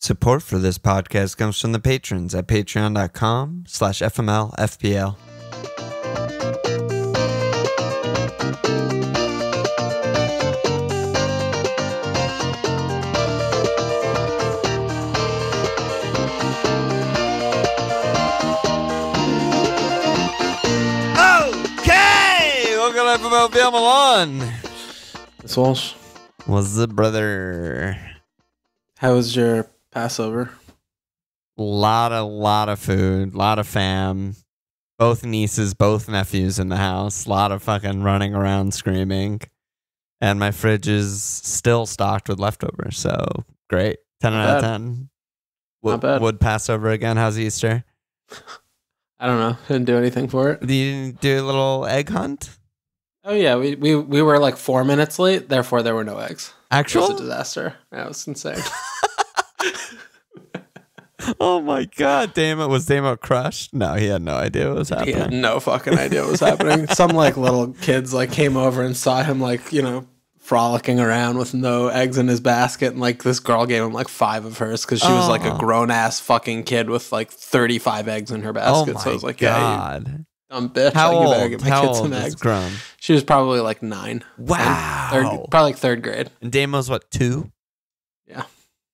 Support for this podcast comes from the patrons at patreon.com/FMLFPL. Okay! Welcome to FMLFPL Milan. It's Walsh. What's up, brother? How was your Passover? Lot of food, lot of fam. Both nieces, both nephews in the house. Lot of fucking running around screaming. And my fridge is still stocked with leftovers, so great. 10 out of 10. Not bad. Would Passover again? How's Easter? I don't know. Didn't do anything for it. Did you do a little egg hunt? Oh yeah, we were like 4 minutes late, therefore there were no eggs. Actual? It was a disaster. That was insane. Oh my god, damn it. Was Damo crushed? No, he had no idea what was happening. He had no fucking idea what was happening. Some like little kids like came over and saw him like, you know, frolicking around with no eggs in his basket, and like this girl gave him like 5 of hers because she was like a grown ass fucking kid with like 35 eggs in her basket. So I was like, god. Yeah, you dumb bitch. How like, you better old? get my How kid old some is eggs. grown? She was probably like 9. Wow. Probably like 3rd grade. And Damo's what, 2? Yeah.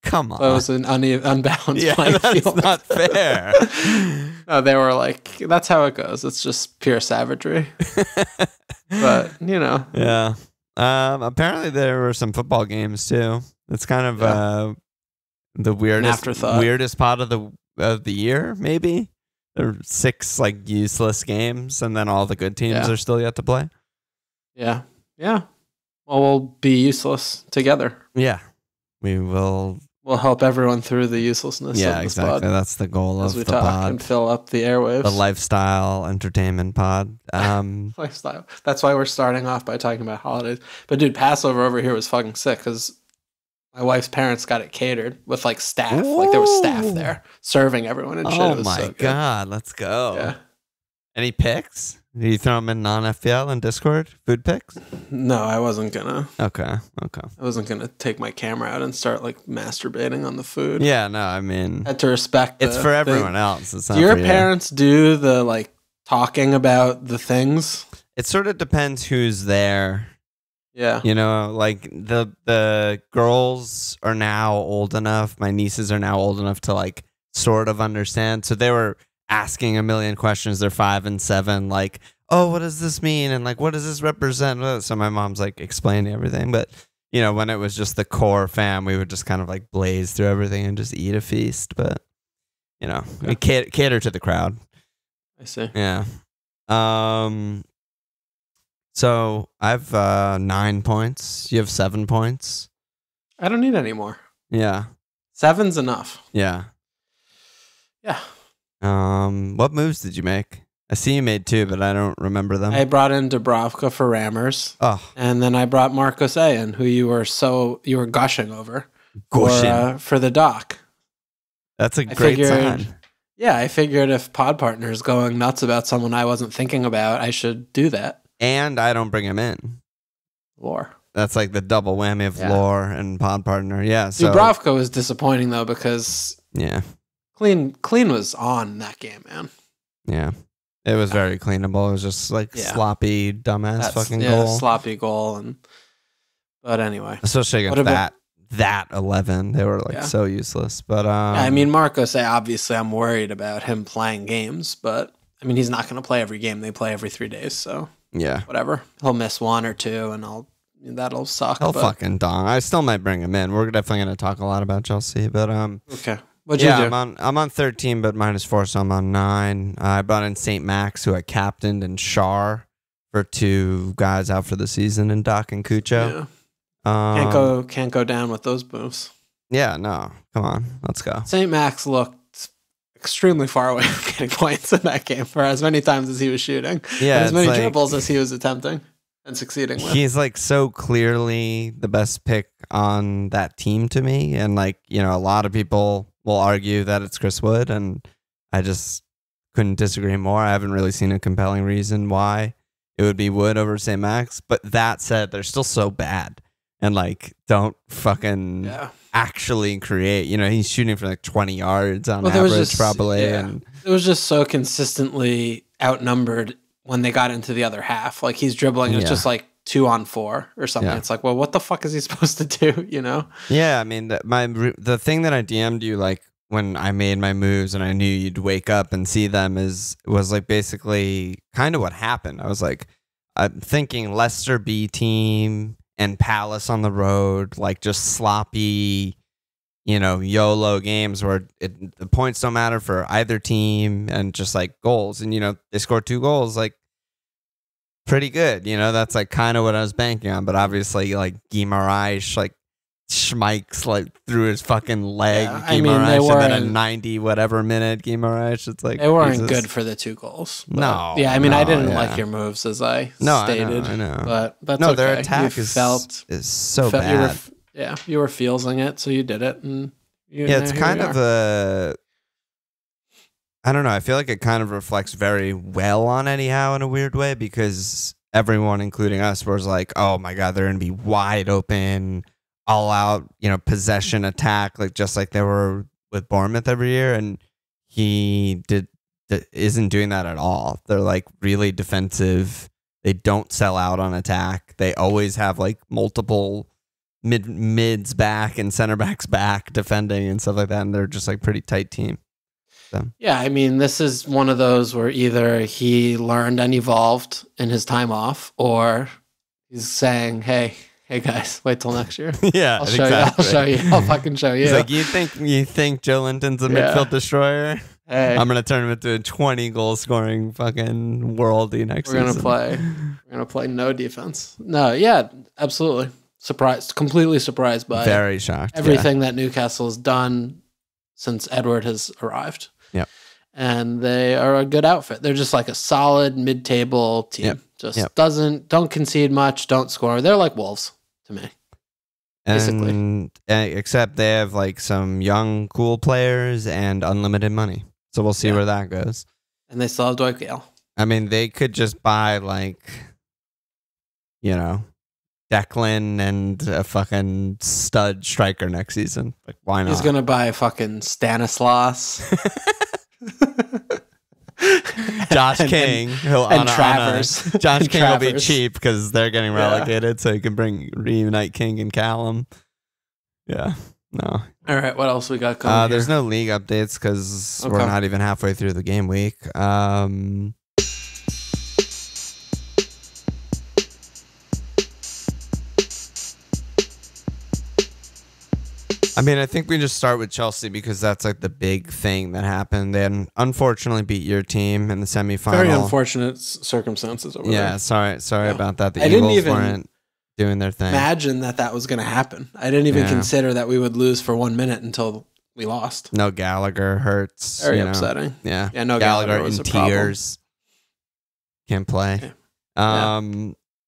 Come on. So it was an unbalanced playing that's field. not fair. No, they were like, that's how it goes. It's just pure savagery. But, you know. Yeah. Apparently there were some football games too. It's kind of the weirdest part of the year, maybe. There are 6 like useless games, and then all the good teams are still yet to play. Yeah. Yeah. Well, we'll be useless together. Yeah. We will. We'll help everyone through the uselessness of this exactly. pod. That's the goal As of we the talk pod. and fill up the airwaves. The lifestyle entertainment pod. Lifestyle. That's why we're starting off by talking about holidays. But dude, Passover over here was fucking sick because my wife's parents got it catered with like staff. Ooh. Like there was staff there serving everyone and shit. Oh It was my so good. god, let's go. Yeah. Any picks? Do you throw them in non-FPL and Discord? Food picks? No, I wasn't gonna. Okay. I wasn't gonna take my camera out and start like masturbating on the food. Yeah, no, I mean, I had to respect. it's for everyone else. It's not Do your for you. parents do the like talking about the things? It sort of depends who's there. Yeah. You know, like the girls are now old enough. My nieces are now old enough to like sort of understand. So they were asking a million questions. They're 5 and 7. Like, oh, what does this mean? And like, what does this represent? So my mom's like explaining everything. But you know, when it was just the core fam, we would just kind of like blaze through everything and just eat a feast. But you know, we cater to the crowd. I see. Yeah. So I've 9 points. You have 7 points. I don't need any more. Yeah. 7's enough. Yeah. Yeah. What moves did you make? I see you made 2, but I don't remember them. I brought in Dubravka for Rammers. Oh. And then I brought Marcos A in, who you were gushing over. Gushing. For the doc. That's a great sign. Yeah, I figured if Pod Partner is going nuts about someone I wasn't thinking about, I should do that. And I don't bring him in. Lore. That's like the double whammy of lore and pod partner. Yeah. So Dubravka was disappointing though because clean was on that game, man. Yeah. It was very cleanable. It was just like sloppy, dumbass fucking goal. Sloppy goal but anyway. Especially against that 11. They were like so useless. But I mean Marcos, obviously I'm worried about him playing games, but I mean he's not gonna play every game. They play every 3 days, so yeah. Whatever. He'll miss 1 or 2 and that'll suck. He'll fucking dong. I still might bring him in. We're definitely gonna talk a lot about Chelsea, but okay. What'd you do? I'm on 13, but -4, so I'm on 9. I brought in St. Max, who I captained, and Shar for 2 guys out for the season, and Doc and Cucho. Yeah. Can't go down with those moves. Yeah, no. Come on. Let's go. St. Max looked extremely far away from getting points in that game for as many times as he was shooting. Yeah. And as many dribbles as he was attempting and succeeding with. He's like so clearly the best pick on that team to me. And like, you know, a lot of people will argue that it's Chris Wood, and I just couldn't disagree more. I haven't really seen a compelling reason why it would be Wood over St. Max. But that said, they're still so bad. And like, don't fucking actually create. You know, he's shooting for like 20 yards on Well, there was average, just probably. yeah. And it was just so consistently outnumbered when they got into the other half. Like he's dribbling, it's Yeah. just like 2-on-4 or something. Yeah. It's like, well, what the fuck is he supposed to do? You know? yeah, I mean, the thing that I DM'd you like when I made my moves and I knew you'd wake up and see them was like basically kind of what happened. I was like, I'm thinking Leicester B team and Palace on the road, like just sloppy, you know, YOLO games where the points don't matter for either team and just like goals. And, you know, they scored 2 goals, like pretty good. You know, that's like kind of what I was banking on. But obviously, like Guimaraes, like Schmeich's like through his fucking leg. Yeah, I mean, they Guimaraes, and then a weren't- 90 whatever minute Guimaraes. It's like They weren't Jesus. good for the 2 goals. But, No, yeah, I mean, I no, didn't yeah. like your moves as I No, stated. I know. But that's No, okay. their attack you is felt so felt- you were bad. f- yeah, you were feelsing it, so you did it. And Yeah, it's kind of a. I don't know. I feel like it kind of reflects very well on Eddie Howe in a weird way because everyone, including us, was like, "Oh my god, they're gonna be wide open, all out, you know, possession attack, like just like they were with Bournemouth every year." And he isn't doing that at all. They're like really defensive. They don't sell out on attack. They always have like multiple mids back and center backs back defending and stuff like that, and they're just like pretty tight team. So. Yeah, I mean, this is one of those where either he learned and evolved in his time off, or he's saying, "Hey guys, wait till next year. Yeah, I'll show exactly. you. I'll fucking show you." He's like, you think Joe Linton's a Yeah. midfield destroyer? Hey, I'm gonna turn him into a 20 goal scoring fucking worldie next we're season. gonna play no defense. No, yeah, absolutely. Completely surprised by Very shocked. everything that Newcastle has done since Edward has arrived. Yep. And they are a good outfit. They're just like a solid mid-table team. Yep. Just don't concede much, don't score. They're like Wolves to me. Basically. And except they have like some young cool players and unlimited money. So we'll see Yeah. where that goes. And they still have Dwight Gale. I mean, they could just buy like, you know, Declan and a fucking stud striker next season. Like, why not? He's gonna buy fucking Stanislas. Josh King, and Travers. Josh And King will be Travers. cheap because they're getting Yeah. relegated, so you can reunite King and Callum. Yeah, no. All right, what else we got going? There's here? no league updates because we're Okay. not even halfway through the game week. I mean, I think we just start with Chelsea because that's like the big thing that happened. They unfortunately beat your team in the semifinal. Very unfortunate circumstances over Yeah, there. sorry Yeah. about that. The I didn't Eagles even weren't doing their thing. Imagine that was going to happen. I didn't even Yeah. consider that we would lose for 1 minute until we lost. No Gallagher hurts. Very you know. upsetting. Yeah. Yeah, no Gallagher Gallagher was in a problem. tears. Can't play. Yeah.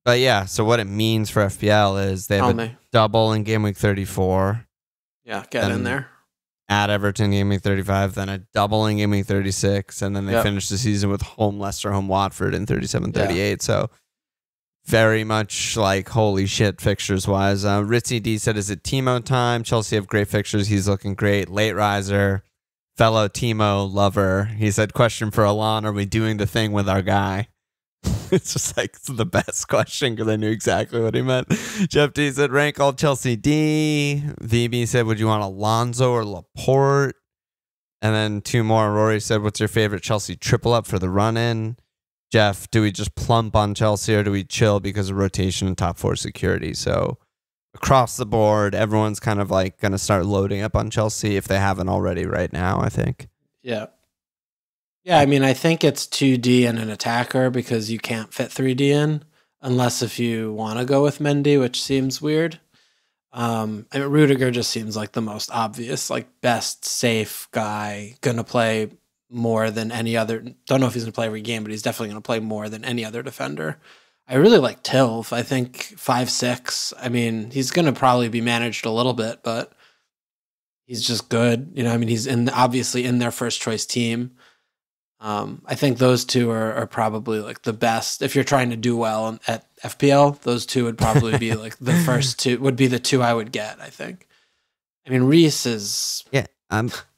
But yeah, so what it means for FPL is they have Tell a me. double in game week 34 Yeah, get in and there. at Everton game week 35, then a double in game week 36, and then they Yep. finish the season with home Leicester, home Watford in 37-38. So very much like holy shit fixtures wise. Ritzy D said, "Is it Timo time? Chelsea have great fixtures. He's looking great. Late riser, fellow Timo lover." He said, "Question for Alon: Are we doing the thing with our guy?" It's just like it's the best question because I knew exactly what he meant. Jeff D said, "Rank all Chelsea D." VB said, "Would you want Alonso or Laporte?" And then 2 more. Rory said, "What's your favorite Chelsea triple up for the run in?" Jeff, do we just plump on Chelsea or do we chill because of rotation and top 4 security? So across the board, everyone's kind of like going to start loading up on Chelsea if they haven't already right now, I think. Yeah. Yeah, I mean, I think it's 2D and an attacker because you can't fit 3D in unless if you want to go with Mendy, which seems weird. I mean, Rudiger just seems like the most obvious, like best safe guy, gonna play more than any other. Don't know if he's gonna play every game, but he's definitely gonna play more than any other defender. I really like Tilf. I think 5'6". I mean, he's gonna probably be managed a little bit, but he's just good. You know, I mean, he's obviously in their first choice team. I think those two are probably like the best. If you're trying to do well at FPL, those two would probably be like the first two, would be the two I would get, I think. I mean, Reese is. Yeah.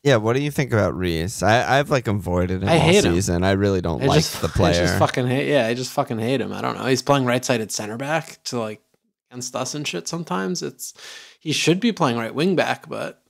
Yeah. What do you think about Reese? I've like avoided him I all hate him. season. I really don't like the player. I just fucking hate. Yeah, I just fucking hate him. I don't know. He's playing right-sided center back to like against us and shit. Sometimes he should be playing right wing back, but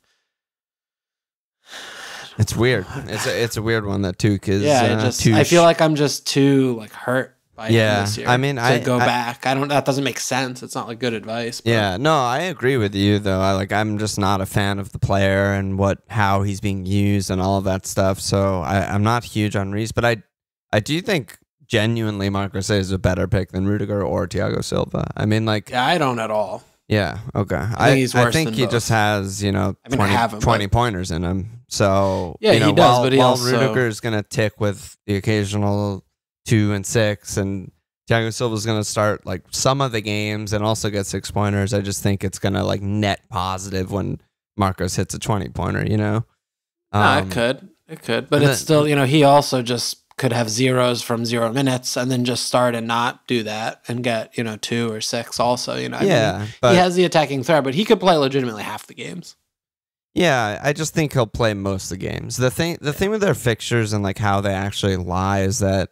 it's weird. It's a weird one that Tuch is. Yeah, I feel like I'm just too like hurt by him this year. I mean, to go back. That doesn't make sense. It's not like good advice. But. Yeah, no, I agree with you though. I'm just not a fan of the player and how he's being used and all of that stuff. So I'm not huge on Reese, but I do think genuinely Marco Say is a better pick than Rudiger or Thiago Silva. I mean, like, yeah, I don't at all. Yeah, okay. I think he just has 20 pointers in him. So yeah, he does. But while Rudiger is gonna tick with the occasional 2 and 6, and Thiago Silva is going to start like some of the games and also get 6-pointers. I just think it's going to like net positive when Marcos hits a 20-pointer, No, it could, but it's still, he also just could have zeros from 0 minutes and then just start and not do that and get, 2 or 6 also, I mean, he has the attacking threat, but he could play legitimately half the games. Yeah, I just think he'll play most of the games. The thing with their fixtures and like how they actually lie is that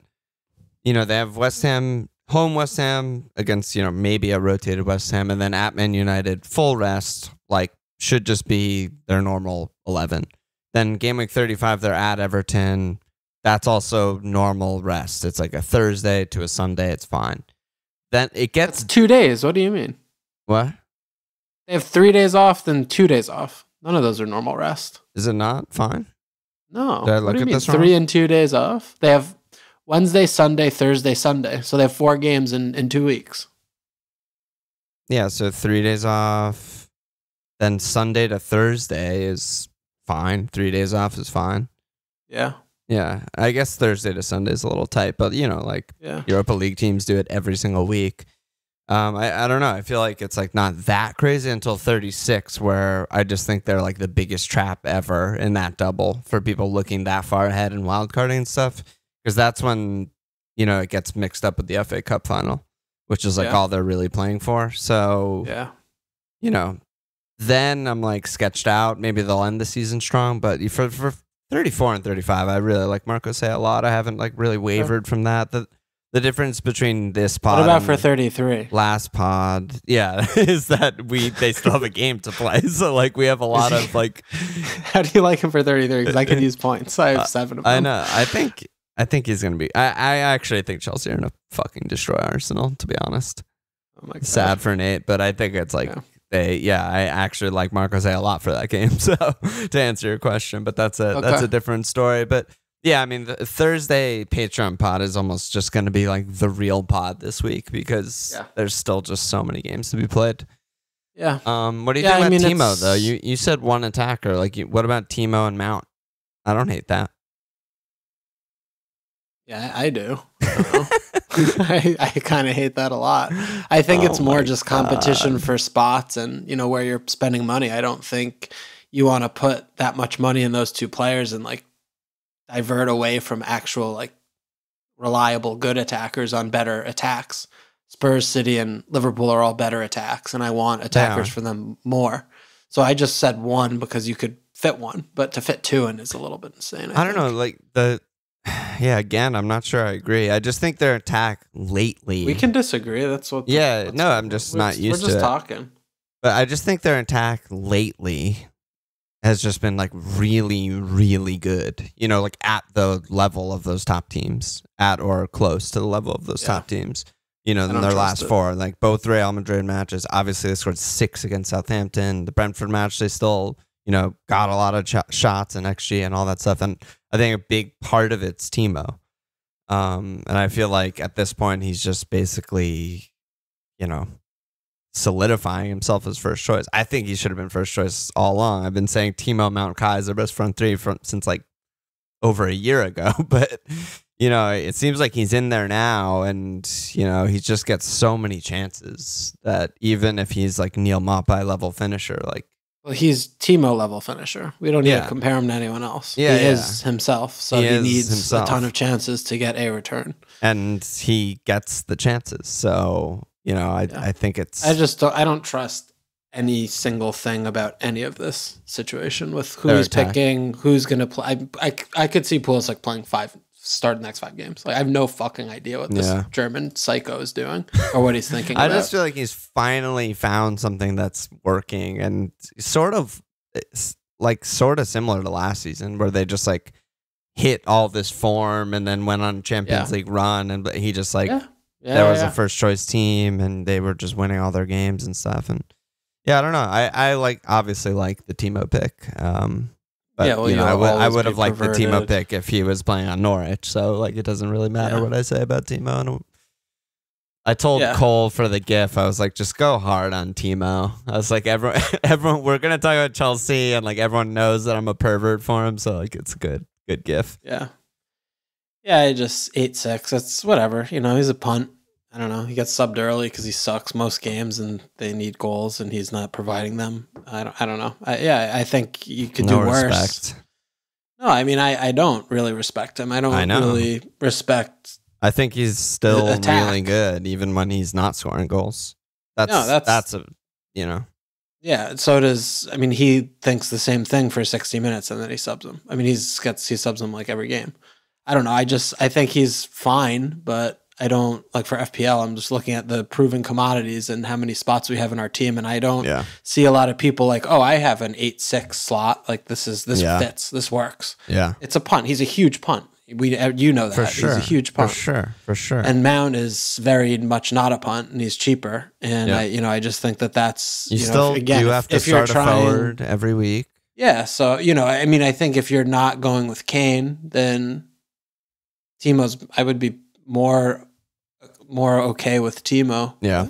they have home West Ham against, maybe a rotated West Ham, and then at Man United, full rest, like, should just be their normal 11. Then game week 35, they're at Everton. That's also normal rest. It's like a Thursday to a Sunday. It's fine. Then it gets... That's 2 days. What do you mean? What? They have 3 days off, then 2 days off. None of those are normal rest. Is it not fine? No. Did I look at this wrong? 3 and 2 days off? They have... Wednesday, Sunday, Thursday, Sunday. So they have 4 games in 2 weeks. Yeah, so 3 days off. Then Sunday to Thursday is fine. 3 days off is fine. Yeah. Yeah. I guess Thursday to Sunday is a little tight, but Europa League teams do it every single week. I don't know. I feel like it's like not that crazy until 36, where I just think they're like the biggest trap ever in that double for people looking that far ahead in wildcarding and stuff. Because that's when, it gets mixed up with the FA Cup final, which is like all they're really playing for. So, then I'm like sketched out. Maybe they'll end the season strong. But for 34 and 35, I really like Marco Say a lot. I haven't like really wavered from that. The difference between this pod what about for 33? Last pod, is that they still have a game to play. So like we have a lot of like. How do you like him for 33? Because I can use points. I have 7 of them. I know. I think he's going to be... I actually think Chelsea are going to fucking destroy Arsenal, to be honest. Oh my God. Sad for Nate, but I think it's like... I actually like Marco Say a lot for that game, so to answer your question, but that's a different story. But yeah, I mean, the Thursday Patreon pod is almost just going to be like the real pod this week because there's still just so many games to be played. Yeah. What do you think about Timo, though? You said one attacker. Like, what about Timo and Mount? I don't hate that. Yeah, I do. I kind of hate that a lot. I think it's more just competition for spots and, where you're spending money. I don't think you want to put that much money in those 2 players and like divert away from actual like reliable good attackers on better attacks. Spurs, City, and Liverpool are all better attacks, and I want attackers for them more. So I just said 1 because you could fit 1, but to fit 2 in is a little bit insane. I don't know, like again, I'm not sure I agree. I just think their attack lately... We can disagree. That's what... I'm just not used to it. We're just talking. But I just think their attack lately has just been like really, really good. Like at the level of those top teams. At or close to the level of those top teams. In their last 4. Like both Real Madrid matches. Obviously, they scored 6 against Southampton. The Brentford match, they still... got a lot of shots and XG and all that stuff. And I think a big part of it's Timo. And I feel like at this point, he's just basically, solidifying himself as first choice. I think he should have been first choice all along. I've been saying Timo, Mount, Kai is their best front 3 since like over a year ago. But, it seems like he's in there now. And, he just gets so many chances that even if he's like Neil Maupay level finisher, like, well, he's Timo level finisher. We don't need to compare him to anyone else. He is himself, so he needs a ton of chances to get a return. And he gets the chances. So, I think it's... I don't trust any single thing about any of this situation with who he's picking, who's going to play. I could see Pulisic playing start the next 5 games. Like, I have no fucking idea what this German psycho is doing or what he's thinking I about. just feel like he's finally found something that's working, and sort of similar to last season where they just like hit all this form and then went on a Champions League run, and he just like there was a first choice team and they were just winning all their games and stuff. And I don't know. I obviously like the Timo pick. But I would have liked the Timo pick if he was playing on Norwich. So like it doesn't really matter what I say about Timo. And I told Cole for the GIF, I was like, just go hard on Timo. I was like, everyone, we're gonna talk about Chelsea, and like everyone knows that I'm a pervert for him. So like it's a good GIF. Yeah. I just 8-6. That's whatever. He's a punt. I don't know. He gets subbed early because he sucks most games and they need goals and he's not providing them. I don't know. I think you could do worse. Respect. No, I mean, I don't really respect him. I don't really respect. I think he's still really good even when he's not scoring goals. That's Yeah, so does. I mean, he thinks the same thing for 60 minutes and then he subs him. I mean, he subs him like every game. I don't know. I think he's fine, but I don't like for FPL. I'm just looking at the proven commodities and how many spots we have in our team, and I don't see a lot of people like, oh, I have an 8-6 slot. Like this fits. This works. Yeah, it's a punt. He's a huge punt. You know that for sure. He's a huge punt for sure. And Mount is very much not a punt, and he's cheaper. And I just think that's you have to start a forward every week. Yeah, so I mean, I think if you're not going with Kane, then Timo's. I would be more okay with Timo. Yeah.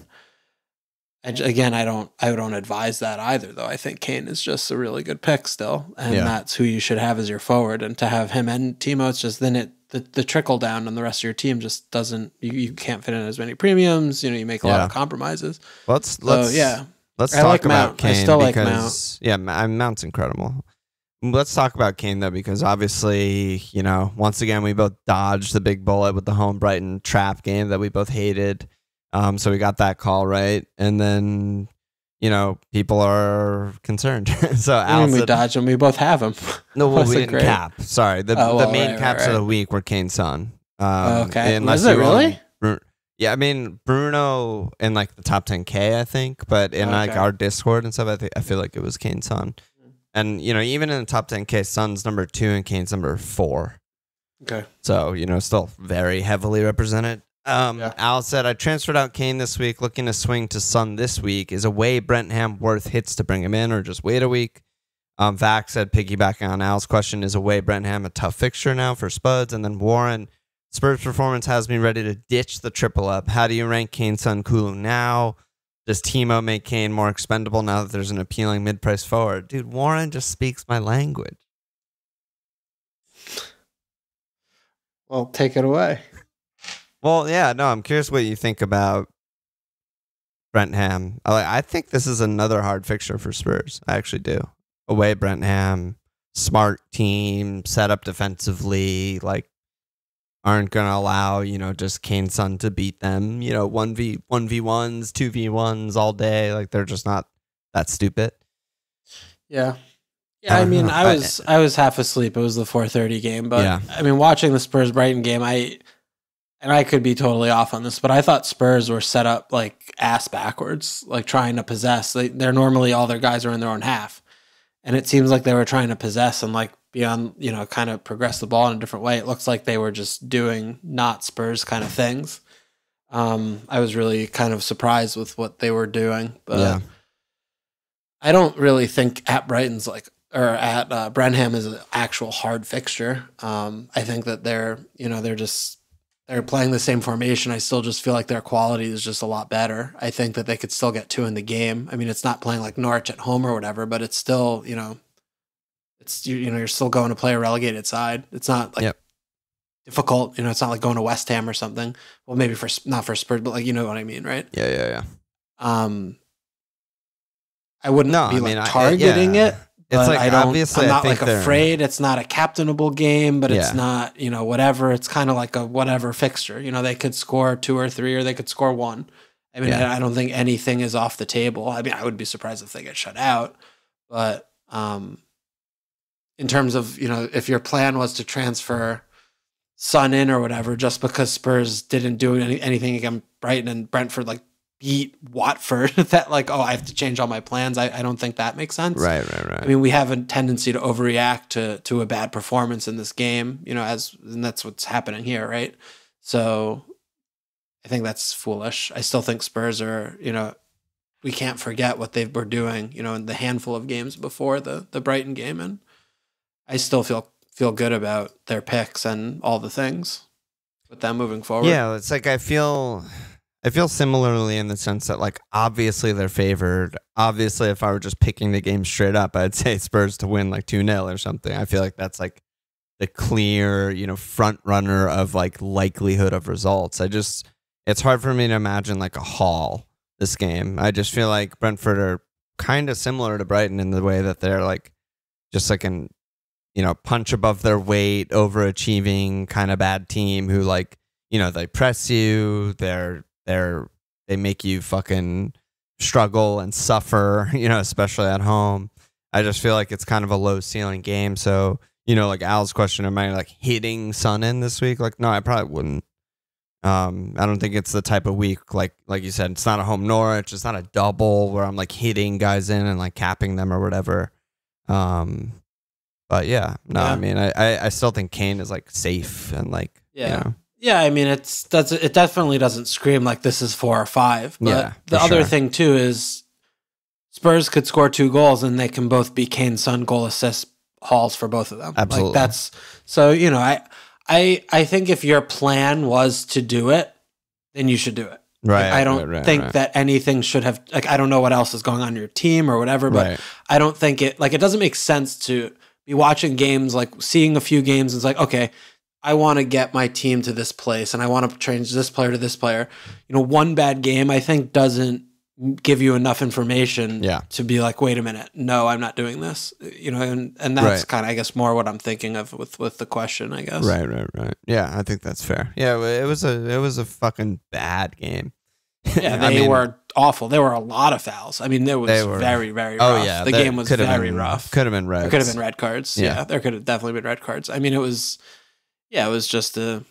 I don't advise that either, though. I think Kane is just a really good pick still, and that's who you should have as your forward. And to have him and Timo, it's just then the trickle down on the rest of your team just doesn't. You can't fit in as many premiums. You make a lot of compromises. Let's talk about Mount. Kane. I still like Mount. Yeah, Mount's incredible. Let's talk about Kane, though, because obviously, once again, we both dodged the big bullet with the home Brighton trap game that we both hated. So we got that call right. And then, people are concerned. So Al we dodged him. We both have him. No, well, we didn't cap. Sorry. The main caps of the week were Kane's son. Okay. Was it really? Yeah, I mean, Bruno in like the top 10K, I think. But in like our Discord and stuff, I feel like it was Kane's son. And, even in the top 10K, Son's number 2 and Kane's number 4. Okay. So, still very heavily represented. Al said, I transferred out Kane this week, looking to swing to Son this week. Is away Brentford worth hits to bring him in, or just wait a week? Vac said, piggybacking on Al's question, is away Brentford a tough fixture now for Spuds? And then Warren, Spurs performance has me ready to ditch the triple up. How do you rank Kane, Son, Kulu now? Does Timo make Kane more expendable now that there's an appealing mid-price forward? Dude, Warren just speaks my language. Well, take it away. Well, yeah, no, I'm curious what you think about Brentford. I think this is another hard fixture for Spurs. I actually do. Away Brentford, smart team, set up defensively, like aren't going to allow, just Kane's son to beat them, 1v1s, 2v1s all day. Like they're just not that stupid. Yeah. Yeah, I mean, I was half asleep. It was the 4:30 game, but I mean, watching the Spurs Brighton game, I could be totally off on this, but I thought Spurs were set up like ass backwards, like trying to possess. They're normally all their guys are in their own half. And it seems like they were trying to possess and like beyond, kind of progress the ball in a different way. It looks like they were just doing not Spurs kind of things. I was really kind of surprised with what they were doing, but I don't really think at Brighton's at Brenham is an actual hard fixture. I think that they're playing the same formation. I still just feel like their quality is just a lot better. I think that they could still get 2 in the game. I mean, it's not playing like Norwich at home or whatever, but it's still, it's, you're still going to play a relegated side. It's not like difficult. It's not like going to West Ham or something. Well, maybe not for Spurs, but like, you know what I mean, right? Yeah. I wouldn't be targeting it. It's like, I'm not like afraid. It's not a captainable game, but it's not, whatever. It's kind of like a whatever fixture. They could score 2 or 3, or they could score 1. I mean, I don't think anything is off the table. I mean, I would be surprised if they get shut out. But in terms of, if your plan was to transfer Son in or whatever, just because Spurs didn't do anything against Brighton and Brentford like beat Watford, that like, I have to change all my plans. I don't think that makes sense. Right. I mean, we have a tendency to overreact to a bad performance in this game, and that's what's happening here, right? So I think that's foolish. I still think Spurs are, we can't forget what they were doing, in the handful of games before the Brighton game, and I still feel good about their picks and all the things with them moving forward. Yeah, it's like I feel similarly in the sense that like obviously they're favored. Obviously, if I were just picking the game straight up, I'd say Spurs to win like 2-0 or something. I feel like that's like the clear, front runner of like likelihood of results. It's hard for me to imagine like a haul this game. I just feel like Brentford are kind of similar to Brighton in the way that they're like just like an punch above their weight, overachieving kind of bad team who like, they press you, they make you fucking struggle and suffer, especially at home. I just feel like it's kind of a low ceiling game. So, like Al's question, am I like hitting Son in this week? Like, no, I probably wouldn't. I don't think it's the type of week like you said, it's not a home Norwich, it's not a double where I'm like hitting guys in and like capping them or whatever. But yeah, I mean, I still think Kane is like safe and like, Yeah, I mean, it definitely doesn't scream like this is 4 or 5. But the other thing too is Spurs could score 2 goals and they can both be Kane Son goal assist hauls for both of them. Absolutely. Like that's so I think if your plan was to do it, then you should do it. Right. Like, I don't think that anything should have like I don't know what else is going on in your team or whatever, but I don't think it doesn't make sense to be watching games, like seeing a few games. It's like, okay, I want to get my team to this place and I want to change this player to this player. One bad game I think doesn't give you enough information to be like, wait a minute, no, I'm not doing this. And that's kind of, I guess, more what I'm thinking of with the question, I guess. Right. Yeah, I think that's fair. Yeah, it was a fucking bad game. Yeah, they were awful. There were a lot of fouls. I mean, they were very, very rough. Oh yeah, the game was very rough. Could have been red. There could have been red cards. Yeah, there could have definitely been red cards. I mean, it was just it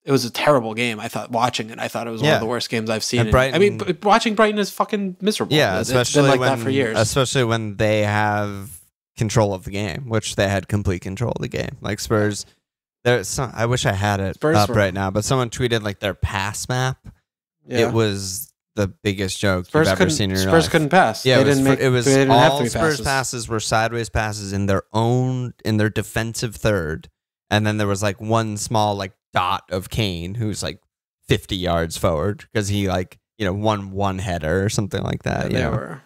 was a terrible game. I thought watching it, I thought it was one of the worst games I've seen. I mean, watching Brighton is fucking miserable. Yeah, it's been like that for years. Especially when they have control of the game, which they had complete control of the game. Like Spurs, I wish I had it up right now, but someone tweeted like their pass map. Yeah. It was the biggest joke you've ever seen in your life. Spurs couldn't pass. Yeah, it was all Spurs passes were sideways passes in their defensive third. And then there was like one small like dot of Kane who's like 50 yards forward because he like, won one header or something like that. It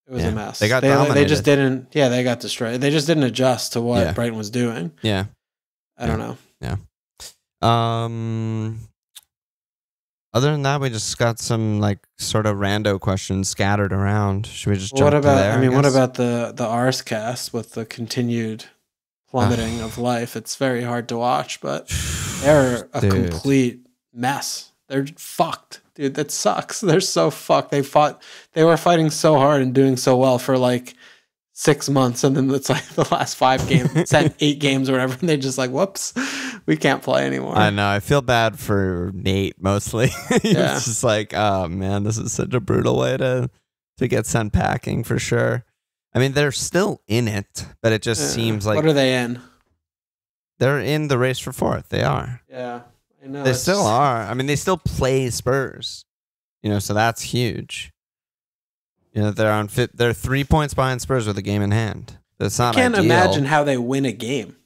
was a mess. They got dominated. They just didn't, they got destroyed. They just didn't adjust to what Brighton was doing. Yeah. I don't know. Yeah. Other than that, we just got some like sort of rando questions scattered around. Should we just jump to there? I mean, what about the Ars cast with the continued plummeting of life? It's very hard to watch, but they're a complete mess. They're fucked, dude. That sucks. They're so fucked. They were fighting so hard and doing so well for like 6 months, and then it's like the last 5 games, 8 games or whatever, and they just like, whoops, we can't play anymore. I know. I feel bad for Nate mostly. It's just like, oh man, this is such a brutal way to get sent packing for sure. I mean, they're still in it, but it just seems like... What are they in? They're in the race for 4th. They are. Yeah, I know. They still are. I mean, they still play Spurs, so that's huge. They're 3 points behind Spurs with a game in hand. That's not ideal. I can't imagine how they win a game.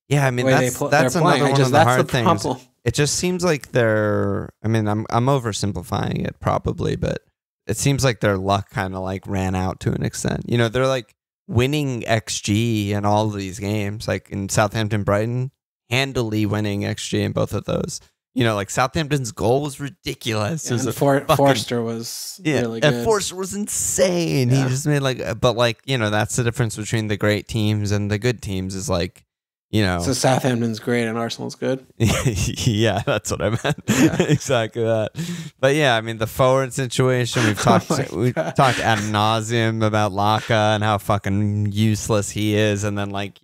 Yeah, I mean, that's another one of the hard things. It just seems like they're... I mean, I'm oversimplifying it probably, but it seems like their luck kind of like ran out to an extent. They're like winning XG in all of these games, like in Southampton, Brighton, handily winning XG in both of those. Like Southampton's goal was ridiculous. Yeah, Forster was really good. And Forster was insane. Yeah. He just made but that's the difference between the great teams and the good teams is like, you know. So Southampton's great and Arsenal's good. Yeah, that's what I meant. Yeah. Exactly that. But yeah, I mean the forward situation we've talked ad nauseum about Laka and how fucking useless he is, and then like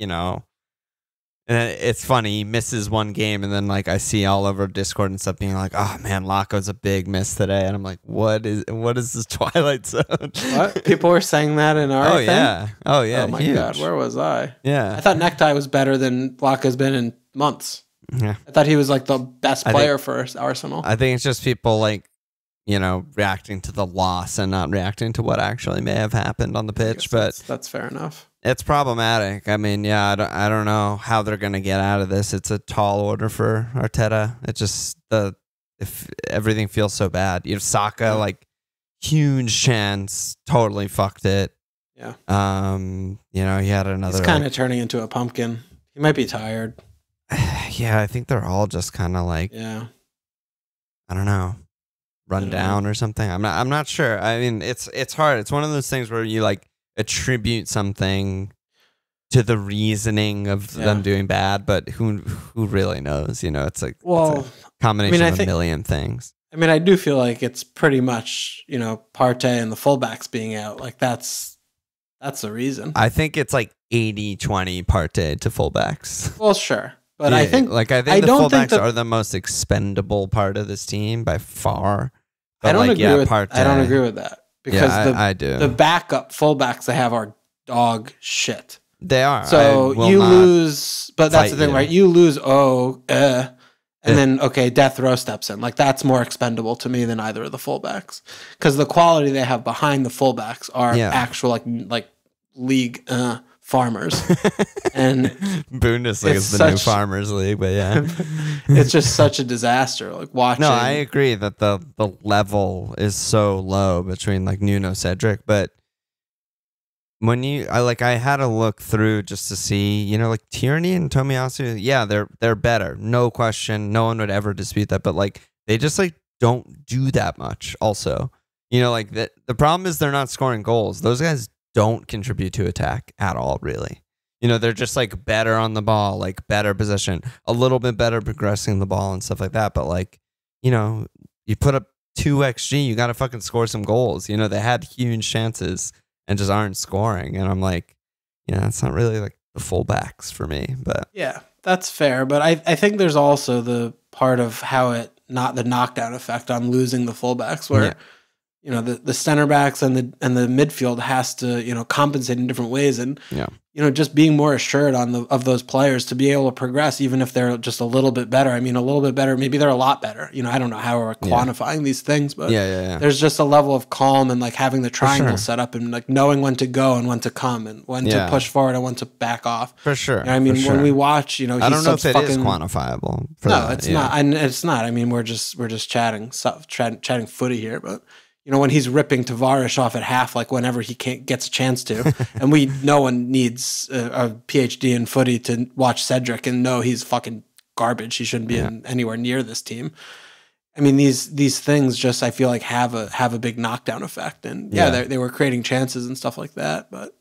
and it's funny, he misses one game, and then like I see all over Discord and stuff being like, "Oh man, Laka's a big miss today," and I'm like, "What is this Twilight Zone?" What? People were saying that in our thing? Yeah, oh my huge. God, where was I? Yeah, I thought Necktie was better than Laka's been in months. Yeah, I thought he was like the best player for Arsenal. I think it's just people like reacting to the loss and not reacting to what actually may have happened on the pitch. But that's fair enough. It's problematic. I mean, yeah, I don't know how they're going to get out of this. It's a tall order for Arteta. It just if everything feels so bad. You have Saka, like huge chance, totally fucked it. Yeah. He had another. He's kind of turning into a pumpkin. He might be tired. Yeah, I think they're all just kind of like, yeah, I don't know, run down or something. I'm not sure. I mean, it's hard. It's one of those things where you like attribute something to the reasoning of them doing bad, but who really knows? It's like it's a combination of a million things. I mean, I do feel like it's pretty much Partey and the fullbacks being out. Like that's the reason. I think it's like 80-20 Partey to fullbacks. Well, sure, but I think the fullbacks are the most expendable part of this team by far. But I don't agree with that. Because I do. The backup fullbacks they have are dog shit. They are. So you lose, but that's the thing, right? You lose, and then, death row steps in. Like, that's more expendable to me than either of the fullbacks. Because the quality they have behind the fullbacks are actual, like league farmers. And Bundesliga is the new farmers league, but yeah. It's just such a disaster. Like watching. No, I agree that the level is so low between like Nuno, Cedric, but when I had to look through just to see, like Tierney and Tomiyasu, yeah, they're better. No question. No one would ever dispute that, but like they just like don't do that much also. Like the problem is they're not scoring goals. Those guys don't contribute to attack at all, really. They're just like better on the ball, like better possession, a little bit better progressing the ball and stuff like that. But like, you put up 2 XG, you got to fucking score some goals. They had huge chances and just aren't scoring. And I'm like, it's not really like the fullbacks for me. But yeah, that's fair. But I think there's also the part of how not the knockdown effect on losing the fullbacks where the center backs and the midfield has to compensate in different ways, and just being more assured of those players to be able to progress even if they're just a little bit better. I mean, a little bit better, maybe they're a lot better. I don't know how we're quantifying these things, but there's just a level of calm and like having the triangle set up and like knowing when to go and when to come and when to push forward and when to back off. For sure. I mean, when we watch, I don't know if it is quantifiable. It's not. And it's not. I mean, we're just chatting footy here, but. When he's ripping Tavares off at half, like whenever he gets a chance to, and no one needs a PhD in footy to watch Cedric and know he's fucking garbage. He shouldn't be anywhere near this team. I mean, these things just I feel like have a big knockdown effect, and they were creating chances and stuff like that. But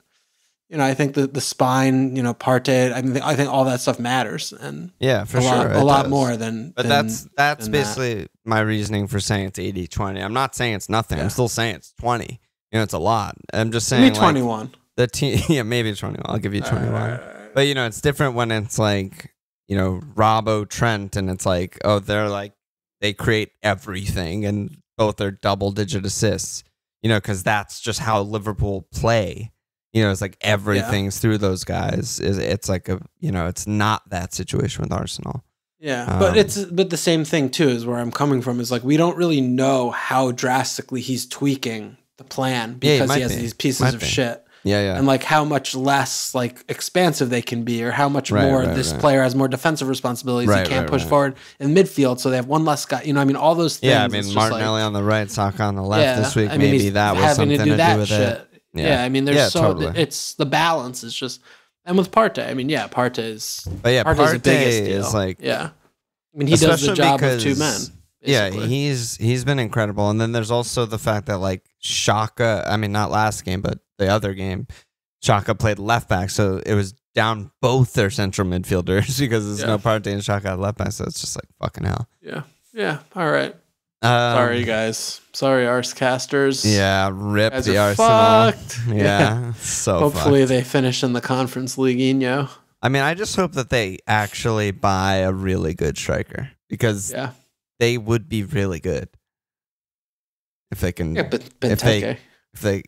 I think the spine, Partey, I think all that stuff matters, and for sure, a lot more than. But that's basically my reasoning for saying it's 80-20. I'm not saying it's nothing. I'm still saying it's 20. It's a lot. I'm just saying maybe 21. The team, maybe 21. I'll give you 21. Right. But it's different when it's like Robbo, Trent, and it's like they're like they create everything, and both are double-digit assists. Because that's just how Liverpool play. It's like everything's through those guys. It's like it's not that situation with Arsenal. Yeah, but the same thing too is where I'm coming from is like we don't really know how drastically he's tweaking the plan because he has these pieces of shit. Yeah. And like how much less like expansive they can be, or how much more this player has more defensive responsibilities. He can't push forward in midfield, so they have one less guy. All those things. Yeah, I mean Martinelli on the right, Saka on the left this week. Maybe that was something to do with it. Yeah, I mean, there's totally. It's the balance is just, and with Partey, I mean, Partey is, Partey's the biggest deal. Is like, I mean, he does the job of 2 men. Basically. Yeah, he's been incredible, and then there's also the fact that like Xhaka, I mean, not last game, but the other game, Xhaka played left back, so it was down both their central midfielders because there's no Partey and Xhaka at left back, so it's just like fucking hell. Yeah. All right. Sorry, guys. Sorry, Arsecasters. Yeah, rip guys the are Arsenal. fucked. Yeah, so hopefully fucked. they finish in the Conference League. I mean, I just hope that they actually buy a really good striker because they would be really good if they can. Yeah, but Benteke. If they,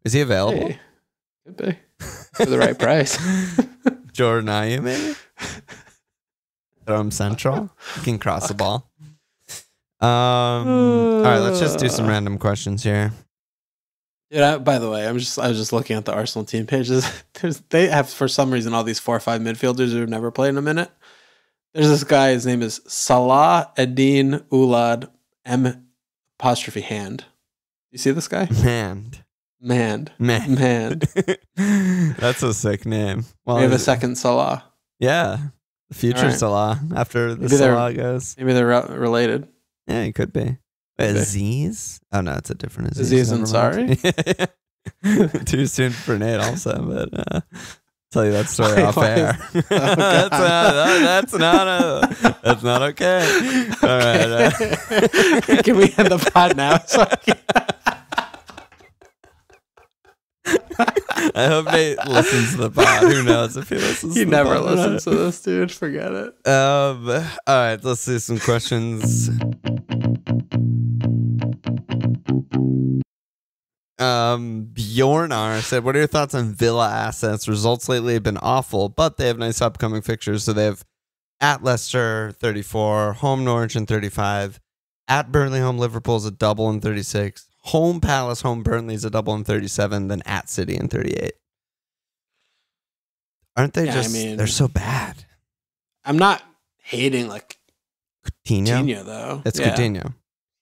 is he available? Hey, could be for the right price. Jordan Ayew, maybe. Throw him central. He can cross the ball. All right, let's just do some random questions here. Dude, by the way, I was just looking at the Arsenal team pages. They have, for some reason, all these 4 or 5 midfielders who've never played in a minute. There's this guy, his name is Salah Eddin Oulad M''hand. You see this guy? Man. That's a sick name. Well, we have a second Salah. Yeah. The future Salah after the Salah goes. Maybe they're related. Yeah, he could be. Aziz? Oh, no, it's a different Aziz Ansari? Too soon for Nate also, but tell you that story off air. That's not okay. All right. Can we end the pod now? I hope Nate listens to the pod. Who knows if he listens he to the never pod. listens to this, dude. Forget it. All right, let's do some questions. Bjornar said, what are your thoughts on Villa assets? Results lately have been awful, but they have nice upcoming fixtures. So they have at Leicester 34, home Norwich in 35, at Burnley, home Liverpool is a double in 36, home Palace, home Burnley is a double in 37, then at City in 38. Aren't they they're so bad. I'm not hating Coutinho though. It's Coutinho.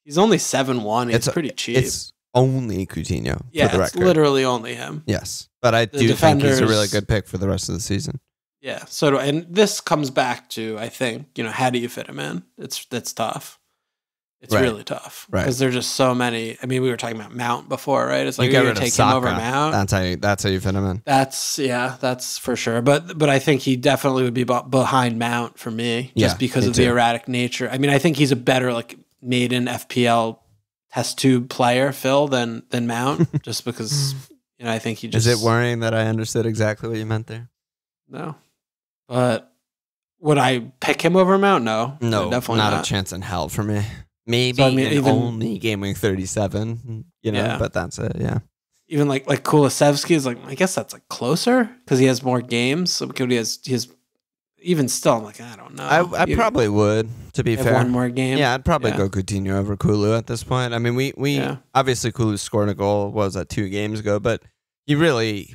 He's only 7-1. He's pretty cheap. It's only Coutinho. Yeah, for the it's record. Literally only him. Yes, but I do think he's a really good pick for the rest of the season. Yeah. So, and this comes back to, I think, how do you fit him in? That's tough. It's really tough because there's just so many. I mean, we were talking about Mount before, right? It's like you're going to take him over Mount. That's how you fit him in. That's for sure. But I think he definitely would be behind Mount for me, just because of the erratic nature. I mean, I think he's a better maiden FPL test tube player, Phil, than Mount, just because I think he just. Is it worrying that I understood exactly what you meant there? No, but would I pick him over Mount? No, definitely not a chance in hell for me. Maybe only Game Week 37, but that's it. Yeah. Even like Kulusevski is I guess that's closer because he has more games. So he has even still, I'm I don't know. I probably would, to be fair. One more game. Yeah, I'd probably go Coutinho over Kulu at this point. I mean, we obviously Kulu scored a goal, what was that, 2 games ago, but he really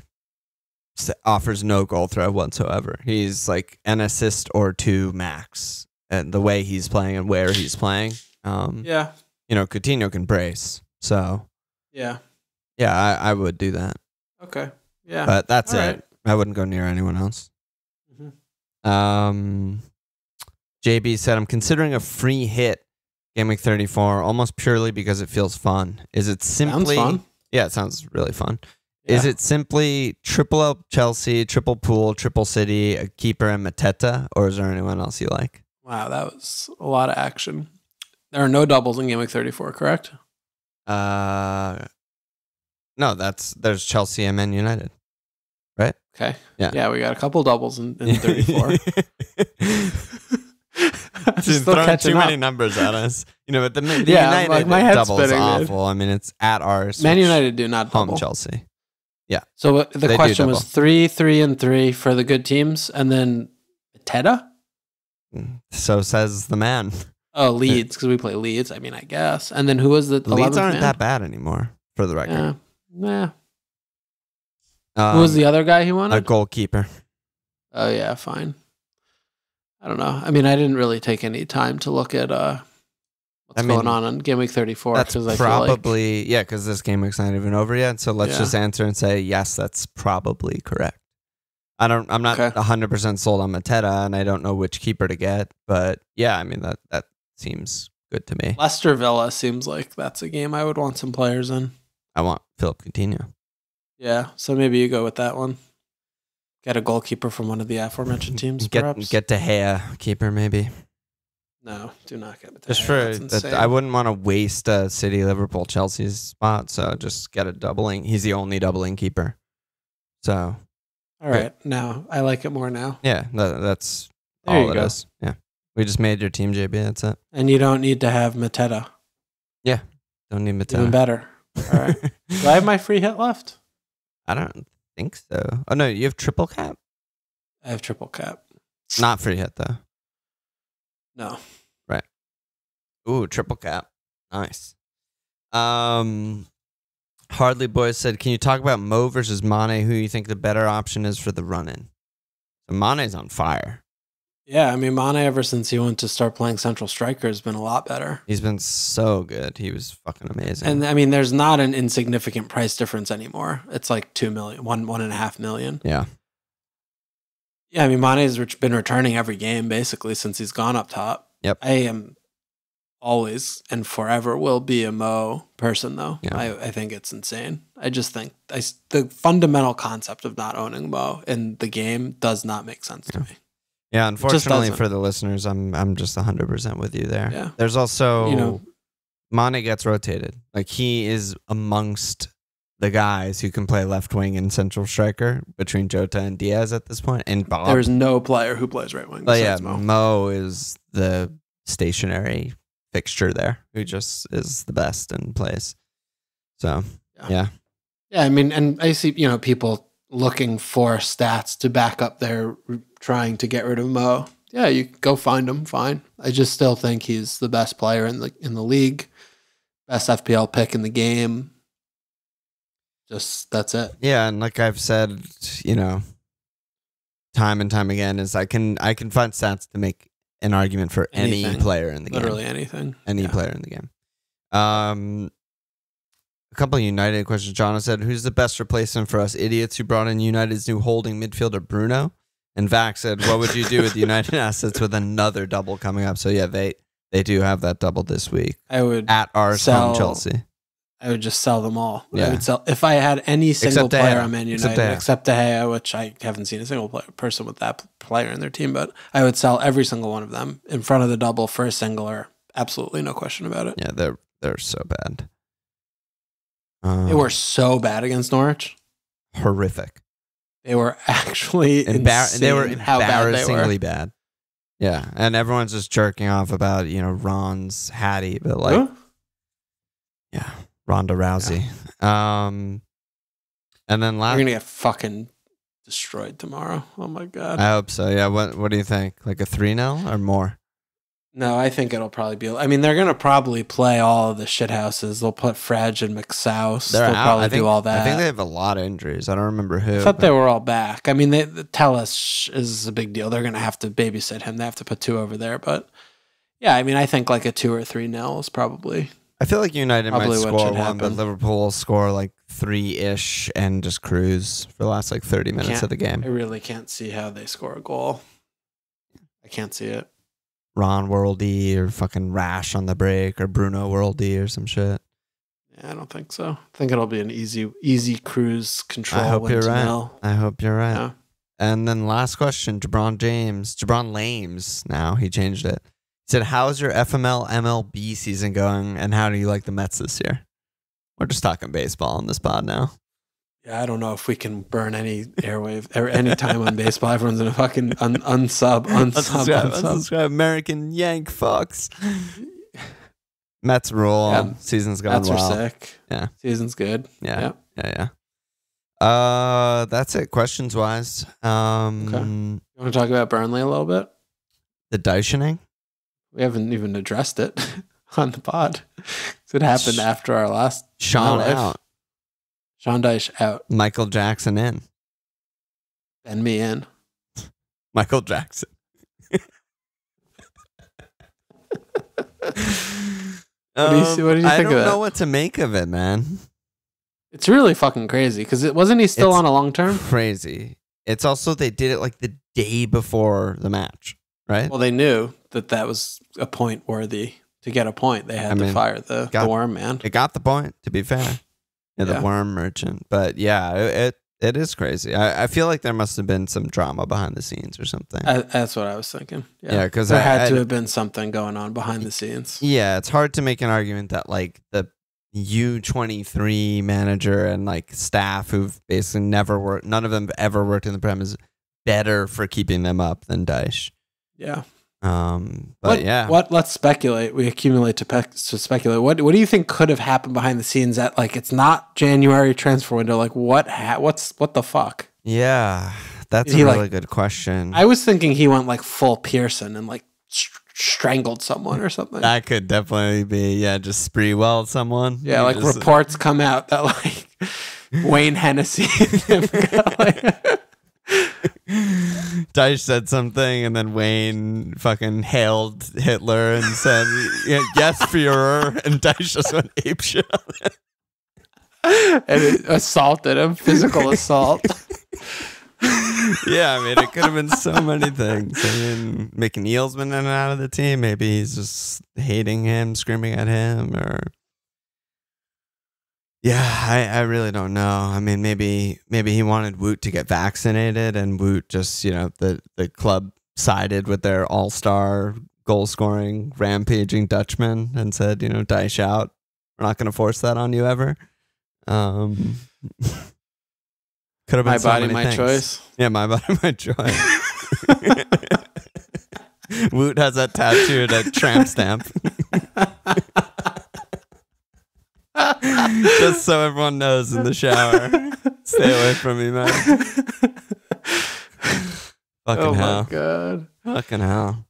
offers no goal threat whatsoever. He's an assist or 2 max, and the way he's playing and where he's playing. Coutinho can brace, so I would do that. Okay, yeah, but that's it. I wouldn't go near anyone else. JB said, I'm considering a free hit Game Week 34 almost purely because it feels fun. Is it simply sounds fun? Yeah, it sounds really fun. Is it simply triple up Chelsea, triple Pool, triple City, a keeper and Mateta, or is there anyone else you like? Wow, that was a lot of action. There are no doubles in Game Week 34, correct? No, there's Chelsea and Man United, right? Okay. Yeah, we got a couple doubles in 34. She's throwing too many numbers at us. But the United my head's double is spinning, awful. Dude. I mean, it's at ours. Man United do not double. Home Chelsea. Yeah. So the question was 3, 3, and 3 for the good teams, and then Teta? So says the man. Oh, Leeds, because we play Leeds. I mean, I guess. And then who was the Leeds aren't that bad anymore, for the record. Yeah. Who was the other guy he wanted? A goalkeeper. Oh, yeah, fine. I don't know. I mean, I didn't really take any time to look at what's going on Game Week 34. That's probably, because this game week's not even over yet. So let's just answer and say, yes, that's probably correct. I'm not 100% sold on Mateta, and I don't know which keeper to get. But, yeah, I mean, that seems good to me. Leicester Villa seems like that's a game I would want some players in. I want Philip Coutinho. Yeah, so maybe you go with that one. Get a goalkeeper from one of the aforementioned teams, perhaps. Get De Gea keeper maybe. No, do not get it. Just for that, I wouldn't want to waste a City, Liverpool, Chelsea's spot. So just get a doubling. He's the only doubling keeper. So, all right, now I like it more now. Yeah, that's all it is. Yeah, we just made your team, JB. That's it. And you don't need to have Mateta. Yeah, don't need Mateta. Even better. All right. Do I have my free hit left? I don't think so. Oh no, you have triple cap. I have triple cap. Not free hit though. No. Right. Ooh, triple cap. Nice. Hardly Boys said, can you talk about Mo versus Mane? Who you think the better option is for the run-in? So Mane's on fire. Yeah, I mean, Mane, ever since he went to start playing central striker, has been a lot better. He's been so good. He was fucking amazing. And I mean, there's not an insignificant price difference anymore. It's like 2 million, 1.5 million. Yeah. Yeah, I mean, Mane's been returning every game basically since he's gone up top. Yep. I am always and forever will be a Mo person, though. Yeah. I think it's insane. I just think the fundamental concept of not owning Mo in the game does not make sense to me. Yeah, unfortunately for the listeners, I'm just 100% with you there. Yeah. There's also, Mane gets rotated. Like, he is amongst the guys who can play left wing and central striker between Jota and Diaz at this point. And Bob. There's no player who plays right wing. But yeah, Mo is the stationary fixture there who just is the best and plays. So, yeah. Yeah, I mean, and I see, people looking for stats to back up their trying to get rid of Mo. Yeah, you go find him, fine. I just still think he's the best player in the league. Best FPL pick in the game. Just that's it. Yeah, and like I've said, time and time again, is I can find stats to make an argument for any player in the game. Literally anything. Any player in the game. A couple of United questions. John said, who's the best replacement for us idiots who brought in United's new holding midfielder, Bruno? And Vac said, what would you do with United assets with another double coming up? So yeah, they do have that double this week. I would at Arsenal, Chelsea. I would just sell them all. Yeah. I would sell if I had any single player on Man United, except De Gea, which I haven't seen a single person with that player in their team, but I would sell every single one of them in front of the double for a singular. Absolutely no question about it. Yeah, they're so bad. They were so bad against Norwich. Horrific. They were actually insane. They were embarrassingly bad. Yeah, and everyone's just jerking off about Ron's Hattie, but like, who? Yeah, Ronda Rousey. Yeah. And then we're gonna get fucking destroyed tomorrow. Oh my god. I hope so. Yeah. What do you think? Like a 3-0 or more? No, I think it'll probably be. I mean, they're gonna probably play all of the shithouses. They'll put Fredge and McSouse. They'll probably do all that. I think they have a lot of injuries. I don't remember who. I thought they were all back. I mean, Telles is a big deal. They're gonna have to babysit him. They have to put 2 over there. But yeah, I mean, I think like a 2 or 3-0 is probably. I feel like United might score one, but Liverpool will score like 3-ish and just cruise for the last like 30 minutes of the game. I really can't see how they score a goal. I can't see it. Ron Worldy or fucking Rash on the break or Bruno Worldy or some shit. Yeah, I don't think so. I think it'll be an easy cruise control. I hope you're right. I hope you're right. Yeah. And then last question, Jabron Lames. Now he changed it. He said, how's your FML MLB season going and how do you like the Mets this year? We're just talking baseball on this pod now. Yeah, I don't know if we can burn any airwave or any time on baseball. Everyone's in a fucking unsub. American Yank fucks. Mets rule. Yeah. Season's gone Mets well. Mets are sick. Yeah. Season's good. Yeah. That's it. Questions wise. Okay. You want to talk about Burnley a little bit? The Dychening? We haven't even addressed it on the pod. It happened after our last Sean out. Sean Dyche out. Michael Jackson in. Ben me in. Michael Jackson. What do you think of it? I don't know what to make of it, man. It's really fucking crazy because wasn't he still on a long term? Crazy. It's also they did it like the day before the match, right? Well, they knew that was a point worthy. To get a point, they had to fire the worm man. It got the point, to be fair. Yeah, the Yeah. worm merchant. But yeah, it is crazy. I feel like there must have been some drama behind the scenes or something. That's what I was thinking. Yeah, because there had to have been something going on behind the scenes. Yeah, it's hard to make an argument that like the U23 manager and like staff who've basically never worked, none of them ever worked in the Prem, is better for keeping them up than Dyche. Yeah. But let's speculate. We accumulate to speculate. What do you think could have happened behind the scenes that like it's not January transfer window? Like what the fuck? Yeah, that's a really good question. I was thinking he went like full Pearson and like strangled someone or something. That could definitely be, just spree weld someone. Yeah, like reports come out that like Wayne Hennessy Dyche said something and then Wayne fucking hailed Hitler and said, yes, Führer, and Dyche just went apeshit on it. And it assaulted him, physical assault. Yeah, I mean, it could have been so many things. I mean, McNeil's been in and out of the team. Maybe he's just hating him, screaming at him, or... Yeah, I really don't know. I mean, maybe he wanted Woot to get vaccinated, and Woot just, the club sided with their all-star goal-scoring, rampaging Dutchman and said, Dyche out. We're not going to force that on you ever. Could have been my so body, many my things. choice. Yeah, my body, my choice. Woot has that tattooed at tramp stamp. Just so everyone knows in the shower. Stay away from me, man. Fucking hell. Oh my god. Fucking hell.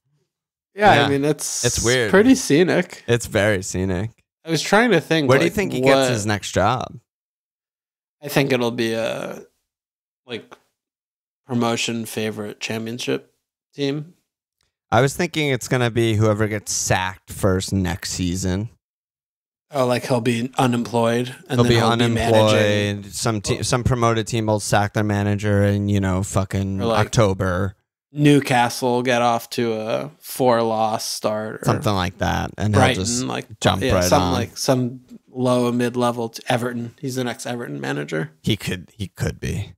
Yeah, I mean it's weird. Pretty scenic. It's very scenic. I was trying to think. Where do you think he gets his next job? I think it'll be a promotion favorite championship team. I was thinking it's gonna be whoever gets sacked first next season. Oh, like he'll be unemployed, and he'll then be he'll unemployed. Be some promoted team will sack their manager in fucking October. Newcastle get off to a 4-loss start, or something like that, and Brighton, he'll just jump right some, on. like some low mid-level to Everton. He's the next Everton manager. He could be.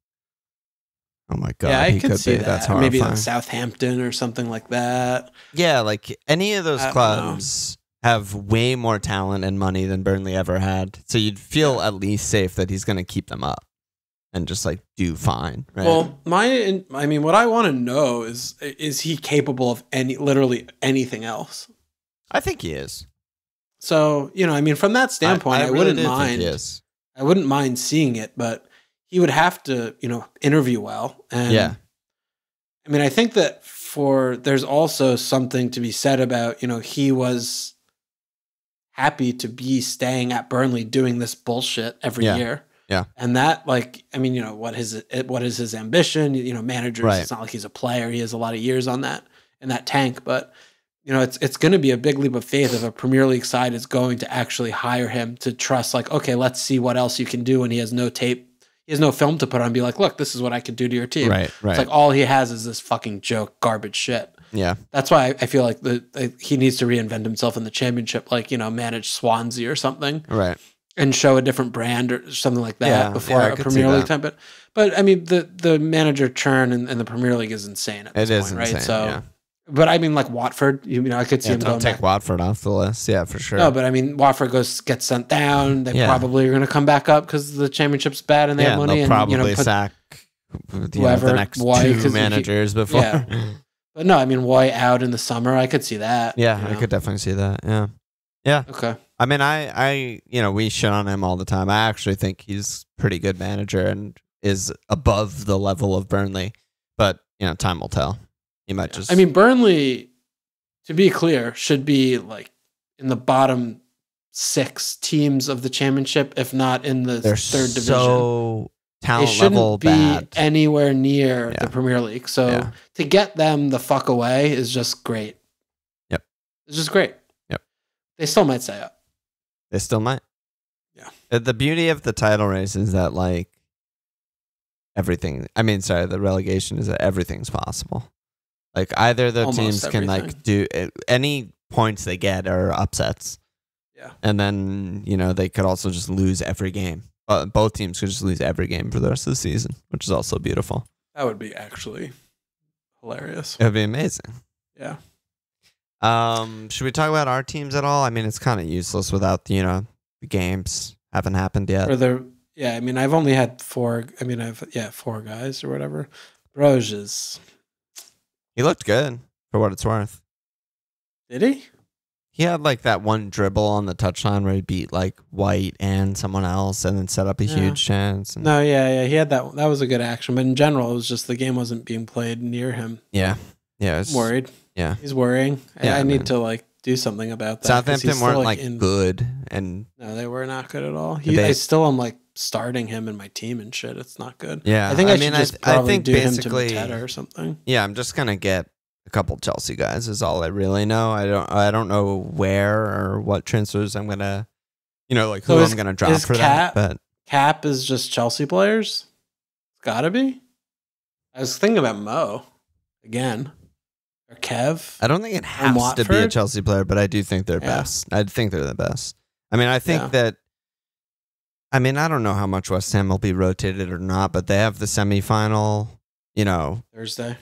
Oh my god! Yeah, I could see be. that. That's horrifying. Maybe like Southampton or something like that. Yeah, like any of those clubs have way more talent and money than Burnley ever had. So you'd feel at least safe that he's going to keep them up and just like do fine. Right? Well, what I want to know is he capable of literally anything else? I think he is. So, from that standpoint, I wouldn't mind. Think he is. I wouldn't mind seeing it, but he would have to, interview well. And yeah. I mean, I think that there's also something to be said about, he was happy to be staying at Burnley doing this bullshit every year. Yeah. And that, what is his ambition? Managers, right. It's not like he's a player. He has a lot of years in that tank, but it's going to be a big leap of faith if a Premier League side is going to actually hire him to trust, okay, let's see what else you can do. And he has no tape. He has no film to put on and be like, look, this is what I could do to your team. Right. It's like all he has is this fucking joke, garbage shit. Yeah. That's why I feel like he needs to reinvent himself in the championship, manage Swansea or something. Right. And show a different brand or something like that before a Premier League time. But I mean, the manager churn in the Premier League is insane at this point, right? Insane, so, but I mean, like Watford, I could see him going take back. Watford off the list. Yeah, for sure. No, but I mean, Watford gets sent down. They probably are going to come back up because the championship's bad and they have money. They'll probably sack whoever, the next two managers before. Yeah. But no, I mean, Roy out in the summer. I could see that. Yeah, I could definitely see that. Yeah. Yeah. Okay. I mean, I we shit on him all the time. I actually think he's a pretty good manager and is above the level of Burnley. But, time will tell. He might just... I mean, Burnley, to be clear, should be in the bottom 6 teams of the championship, if not in the third division. So talent they shouldn't level be bad. Anywhere near the Premier League. So to get them the fuck away is just great. Yep. It's just great. Yep. They still might stay up. They still might. Yeah. The beauty of the title race is that the relegation is that everything's possible. Either the teams can do any points they get are upsets. Yeah. And then, they could also just lose every game. both teams could just lose every game for the rest of the season, which is also beautiful. That would be actually hilarious. It would be amazing. Yeah. Should we talk about our teams at all? I mean, it's kind of useless without the games haven't happened yet. I mean, I've only had 4. I mean, 4 guys or whatever. Broges. He looked good for what it's worth. Did he? He had like that one dribble on the touchline where he beat like White and someone else and then set up a huge chance. No, he had that. That was a good action, but in general, it was just the game wasn't being played near him. Yeah. I'm worried. Yeah, he's worrying. Yeah, I need to like do something about that. Southampton weren't like good, and no, they were not good at all. I still am like starting him in my team and shit. It's not good. Yeah, I think I should just probably do him to Mateta or something. Yeah, I'm just gonna get a couple Chelsea guys. Is all I really know. I don't know where or what transfers I'm gonna, like who I'm gonna drop for that. But Cap is just Chelsea players. It's gotta be. I was thinking about Mo again. Or Kev. I don't think it has to be a Chelsea player, but I do think they're best. I think they're the best. I mean, I think that. I mean, I don't know how much West Ham will be rotated or not, but they have the semifinal. Thursday.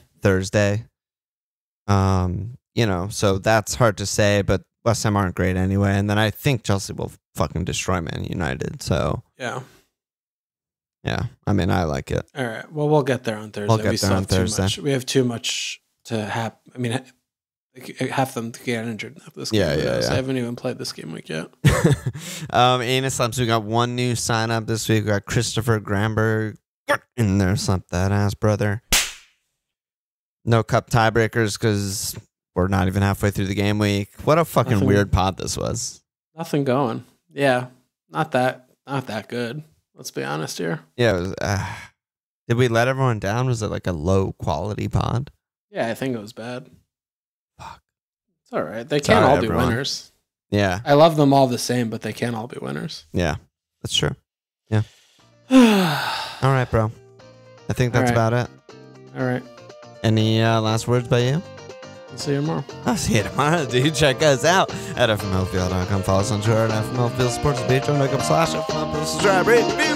So that's hard to say, but West Ham aren't great anyway, and then I think Chelsea will fucking destroy Man United. So yeah. I mean, I like it. All right. Well, we'll get there on Thursday. We have too much to have. I mean, half them to get injured this game. Yeah. I haven't even played this game week yet. Anus Slumps, we got one new sign up this week. We got Christopher Gramberg in there. Slump that ass, brother. No cup tiebreakers because we're not even halfway through the game week. What a fucking weird pod this was. Nothing going. Yeah, not that good. Let's be honest here. Yeah, it was, did we let everyone down? Was it like a low quality pod? Yeah, I think it was bad. Fuck. It's all right. They can't all be winners. Yeah. I love them all the same, but they can't all be winners. Yeah, that's true. Yeah. All right, bro. I think that's about it. All right. Any last words by you? I'll see you tomorrow. I'll see you tomorrow, dude. Check us out at fmlfield.com. Follow us on Twitter at fmlfield sports. Patreon.com/fmlfield. Subscribe, rate, review,